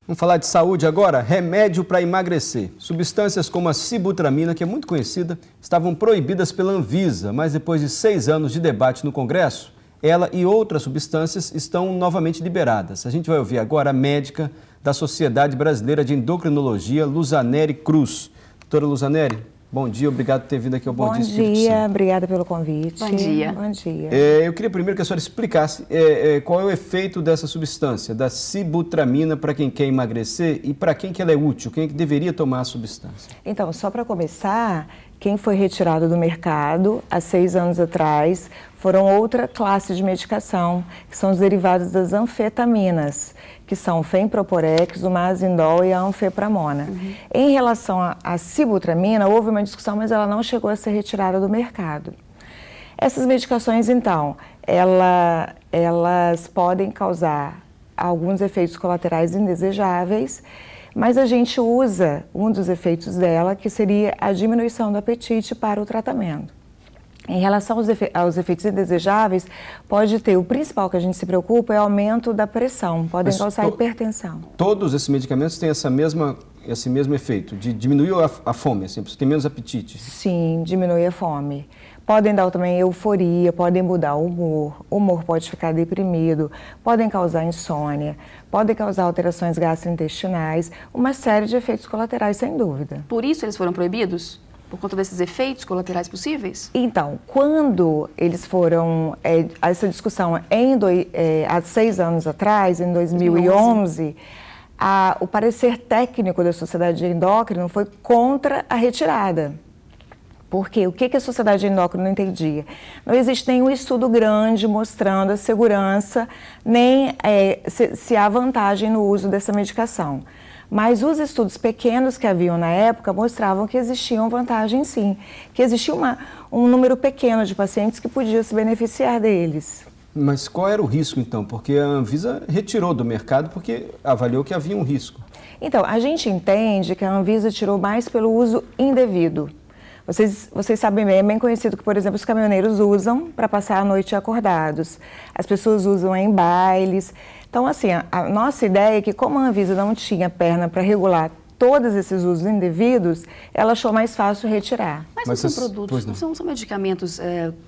Vamos falar de saúde agora? Remédio para emagrecer. Substâncias como a sibutramina, que é muito conhecida, estavam proibidas pela Anvisa, mas depois de 6 anos de debate no Congresso, ela e outras substâncias estão novamente liberadas. A gente vai ouvir agora a médica da Sociedade Brasileira de Endocrinologia, Luzaneri Cruz. Doutora Luzaneri, bom dia, obrigado por ter vindo aqui ao Bom Dia Espírito Santo. Bom dia, obrigada pelo convite. Bom dia. Bom dia. Eu queria primeiro que a senhora explicasse qual é o efeito dessa substância, da sibutramina, para quem quer emagrecer e para quem que ela é útil, quem é que deveria tomar a substância. Então, só para começar, quem foi retirado do mercado há 6 anos atrás foram outra classe de medicação, que são os derivados das anfetaminas, que são o fenproporex, o mazindol e a anfepramona. Em relação à sibutramina, houve uma discussão, mas ela não chegou a ser retirada do mercado. Essas medicações, então, elas podem causar alguns efeitos colaterais indesejáveis, mas a gente usa um dos efeitos dela, que seria a diminuição do apetite para o tratamento. Em relação aos efeitos indesejáveis, pode ter, o principal que a gente se preocupa é o aumento da pressão, podem causar hipertensão. Todos esses medicamentos têm esse mesmo efeito, de diminuir a fome, assim, você tem menos apetite? Sim, diminui a fome. Podem dar também euforia, podem mudar o humor pode ficar deprimido, podem causar insônia, podem causar alterações gastrointestinais, uma série de efeitos colaterais, sem dúvida. Por isso eles foram proibidos? Por conta desses efeitos colaterais possíveis? Então, quando eles foram, essa discussão há 6 anos atrás, em 2011, o parecer técnico da Sociedade de Endócrino foi contra a retirada. Porque o que a Sociedade de Endócrino entendia? Não existe nenhum estudo grande mostrando a segurança, nem se há vantagem no uso dessa medicação. Mas os estudos pequenos que haviam na época mostravam que existiam vantagens sim, que existia um número pequeno de pacientes que podia se beneficiar deles. Mas qual era o risco então? Porque a Anvisa retirou do mercado porque avaliou que havia um risco. Então, a gente entende que a Anvisa tirou mais pelo uso indevido. Vocês sabem bem, é bem conhecido que, por exemplo, os caminhoneiros usam para passar a noite acordados. As pessoas usam em bailes. Então, assim, a nossa ideia é que, como a Anvisa não tinha perna para regular todos esses usos indevidos, ela achou mais fácil retirar. Mas não são produtos, não são medicamentos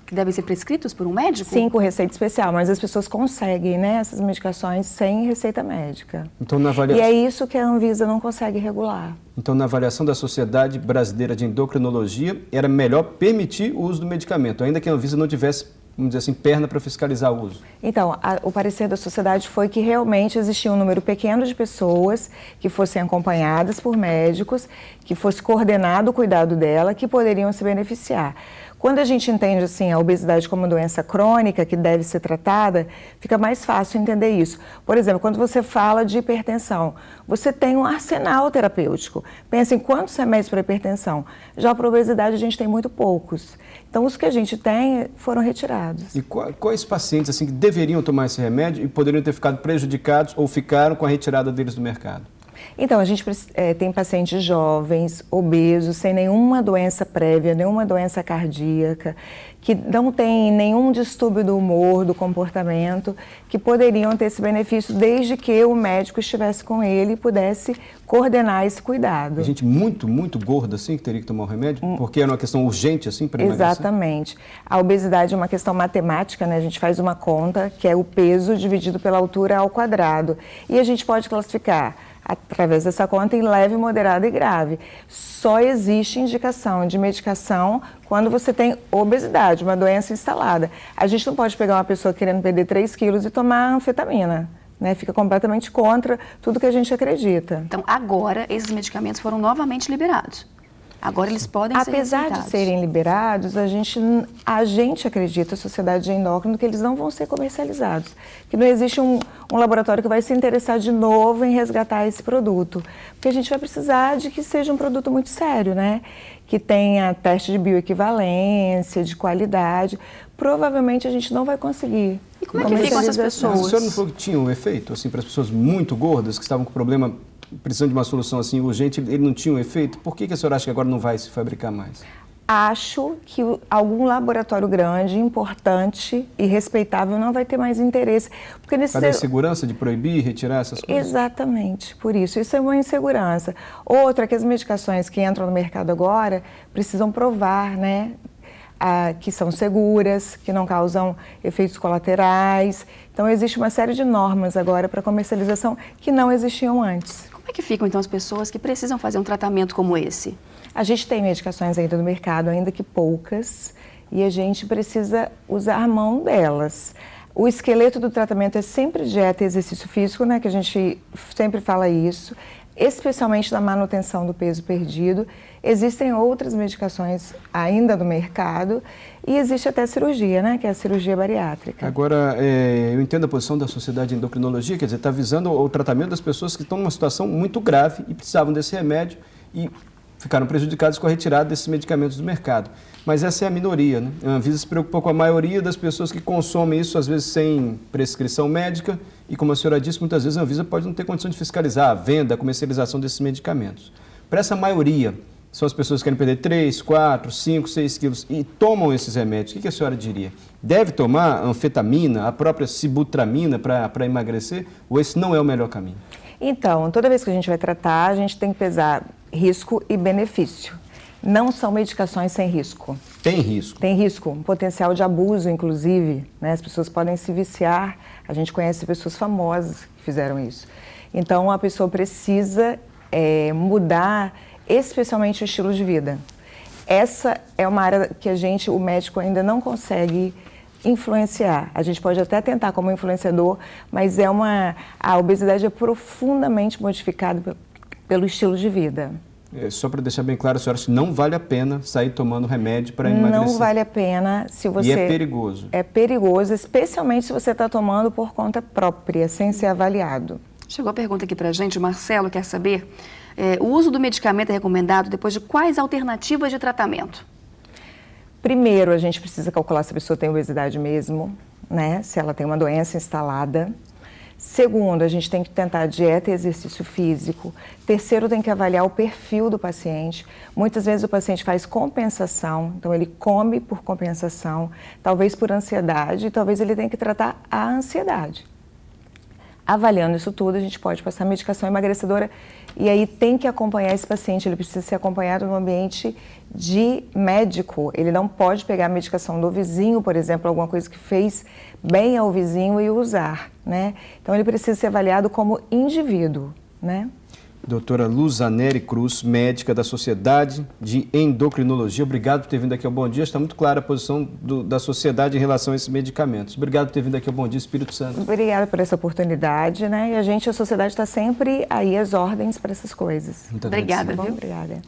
que devem ser prescritos por um médico? Sim, com receita especial, mas as pessoas conseguem, né, essas medicações sem receita médica. Então, na avaliação... E é isso que a Anvisa não consegue regular. Então, na avaliação da Sociedade Brasileira de Endocrinologia, era melhor permitir o uso do medicamento, ainda que a Anvisa não tivesse, vamos dizer assim, perna para fiscalizar o uso. Então, o parecer da sociedade foi que realmente existia um número pequeno de pessoas que fossem acompanhadas por médicos, que fosse coordenado o cuidado dela, que poderiam se beneficiar. Quando a gente entende assim, a obesidade como doença crônica que deve ser tratada, fica mais fácil entender isso. Por exemplo, quando você fala de hipertensão, você tem um arsenal terapêutico. Pensa em quantos remédios para hipertensão. Já para a obesidade a gente tem muito poucos. Então, os que a gente tem foram retirados. E quais pacientes assim, que deveriam tomar esse remédio e poderiam ter ficado prejudicados ou ficaram com a retirada deles do mercado? Então, a gente tem pacientes jovens, obesos, sem nenhuma doença prévia, nenhuma doença cardíaca, que não tem nenhum distúrbio do humor, do comportamento, que poderiam ter esse benefício desde que o médico estivesse com ele e pudesse coordenar esse cuidado. A gente muito gorda assim que teria que tomar o remédio? Porque era uma questão urgente assim para emagrecer? Exatamente. A obesidade é uma questão matemática, né? A gente faz uma conta que é o peso dividido pela altura ao quadrado. E a gente pode classificar através dessa conta em leve, moderada e grave. Só existe indicação de medicação quando você tem obesidade, uma doença instalada. A gente não pode pegar uma pessoa querendo perder 3 quilos e tomar anfetamina, né? Fica completamente contra tudo que a gente acredita. Então, agora, esses medicamentos foram novamente liberados. Agora eles podem ser receitados. Apesar de serem liberados, a gente acredita, a Sociedade de Endócrino, que eles não vão ser comercializados. Que não existe um laboratório que vai se interessar de novo em resgatar esse produto. Porque a gente vai precisar de que seja um produto muito sério, né? Que tenha teste de bioequivalência, de qualidade. Provavelmente a gente não vai conseguir. E como é que fica com essas pessoas? Mas o senhor não falou que tinha um efeito, assim, para as pessoas muito gordas, que estavam com problema, precisando de uma solução assim urgente, ele não tinha um efeito? Por que a senhora acha que agora não vai se fabricar mais? acho que algum laboratório grande, importante e respeitável não vai ter mais interesse. Porque Para a insegurança de proibir, retirar essas coisas? Exatamente, por isso. Isso é uma insegurança. Outra, que as medicações que entram no mercado agora precisam provar, né, que são seguras, que não causam efeitos colaterais. Então, existe uma série de normas agora para comercialização que não existiam antes. Como é que ficam, então, as pessoas que precisam fazer um tratamento como esse? A gente tem medicações ainda no mercado, ainda que poucas, e a gente precisa usar mão delas. O esqueleto do tratamento é sempre dieta e exercício físico, né, que a gente sempre fala isso, especialmente na manutenção do peso perdido. Existem outras medicações ainda no mercado e existe até cirurgia, né, que é a cirurgia bariátrica. Agora, eu entendo a posição da Sociedade de Endocrinologia, quer dizer, está visando o tratamento das pessoas que estão numa situação muito grave e precisavam desse remédio e ficaram prejudicados com a retirada desses medicamentos do mercado. Mas essa é a minoria, né? A Anvisa se preocupou com a maioria das pessoas que consomem isso, às vezes sem prescrição médica, e como a senhora disse, muitas vezes a Anvisa pode não ter condição de fiscalizar a venda, a comercialização desses medicamentos. Para essa maioria, são as pessoas que querem perder 3, 4, 5, 6 quilos e tomam esses remédios, o que a senhora diria? Deve tomar anfetamina, a própria sibutramina para emagrecer, ou esse não é o melhor caminho? Então, toda vez que a gente vai tratar, a gente tem que pesar risco e benefício. Não são medicações sem risco. Tem risco? Tem risco, um potencial de abuso, inclusive, né? As pessoas podem se viciar. A gente conhece pessoas famosas que fizeram isso. Então, a pessoa precisa mudar, especialmente o estilo de vida. Essa é uma área que o médico ainda não consegue influenciar. A gente pode até tentar como influenciador, mas a obesidade é profundamente modificada pelo estilo de vida. Só para deixar bem claro, a senhora acha que não vale a pena sair tomando remédio para emagrecer? Não vale a pena se você... E é perigoso? É perigoso, especialmente se você está tomando por conta própria, sem ser avaliado. Chegou a pergunta aqui para a gente, o Marcelo quer saber, o uso do medicamento é recomendado depois de quais alternativas de tratamento? Primeiro, a gente precisa calcular se a pessoa tem obesidade mesmo, né? Se ela tem uma doença instalada. Segundo, a gente tem que tentar dieta e exercício físico. Terceiro, tem que avaliar o perfil do paciente. Muitas vezes o paciente faz compensação, então ele come por compensação, talvez por ansiedade, talvez ele tenha que tratar a ansiedade. Avaliando isso tudo, a gente pode passar medicação emagrecedora e aí tem que acompanhar esse paciente, ele precisa ser acompanhado no ambiente de médico. Ele não pode pegar a medicação do vizinho, por exemplo, alguma coisa que fez bem ao vizinho e usar, né? Então ele precisa ser avaliado como indivíduo, né? Doutora Luzaneri Cruz, médica da Sociedade de Endocrinologia, obrigado por ter vindo aqui ao Bom Dia. Está muito clara a posição da sociedade em relação a esses medicamentos. Obrigado por ter vindo aqui ao Bom Dia, Espírito Santo. Obrigada por essa oportunidade, né? E a sociedade está sempre aí às ordens para essas coisas. Muito obrigada, viu? Obrigada.